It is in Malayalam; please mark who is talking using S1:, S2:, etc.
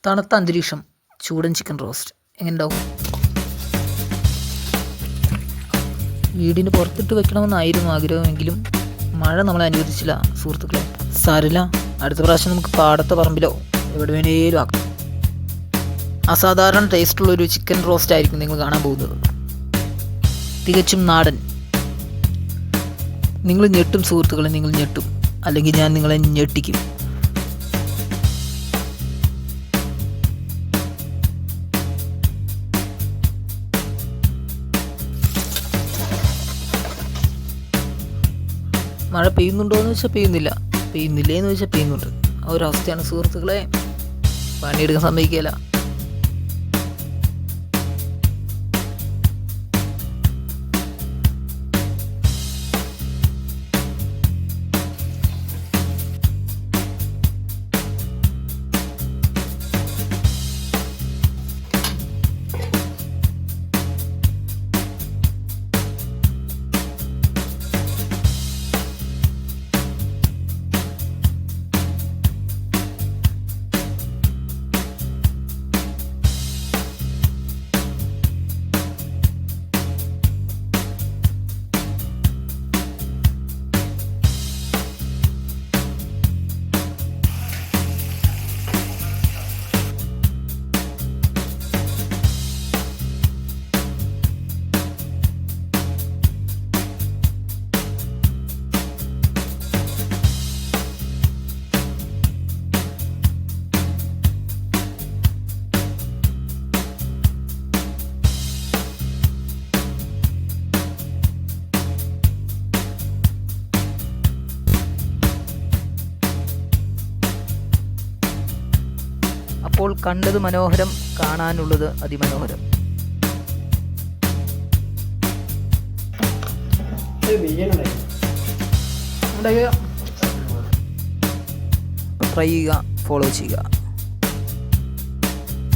S1: തണുത്ത അന്തരീക്ഷം, ചൂടൻ ചിക്കൻ റോസ്റ്റ് എങ്ങനെ ഉണ്ടാവും? വീടിന് പുറത്തിട്ട് വെക്കണമെന്നായിരുന്നു ആഗ്രഹമെങ്കിലും മഴ നമ്മളെ അനുവദിച്ചില്ല സുഹൃത്തുക്കളെ. സാരില്ല, അടുത്ത പ്രാവശ്യം നമുക്ക് പാടത്തെ പറമ്പിലോ എവിടെ വേണേലും ആക്കാം. അസാധാരണ ടേസ്റ്റുള്ളൊരു ചിക്കൻ റോസ്റ്റ് ആയിരിക്കും നിങ്ങൾ കാണാൻ പോകുന്നത്. തികച്ചും നാടൻ. നിങ്ങൾ ഞെട്ടും സുഹൃത്തുക്കളെ, നിങ്ങൾ ഞെട്ടും. അല്ലെങ്കിൽ ഞാൻ നിങ്ങളെ ഞെട്ടിക്കും. മഴ പെയ്യുന്നുണ്ടോ എന്ന് വെച്ചാൽ പെയ്യുന്നില്ല, പെയ്യുന്നില്ലേ എന്ന് വെച്ചാൽ പെയ്യുന്നുണ്ട്. ആ ഒരു അവസ്ഥയാണ് സുഹൃത്തുക്കളെ. പണിയെടുക്കാൻ സമ്മതിക്കില്ല. അപ്പോൾ കണ്ടത് മനോഹരം, കാണാനുള്ളത് അതിമനോഹരം. ട്രൈ ചെയ്യുക, ഫോളോ ചെയ്യുക.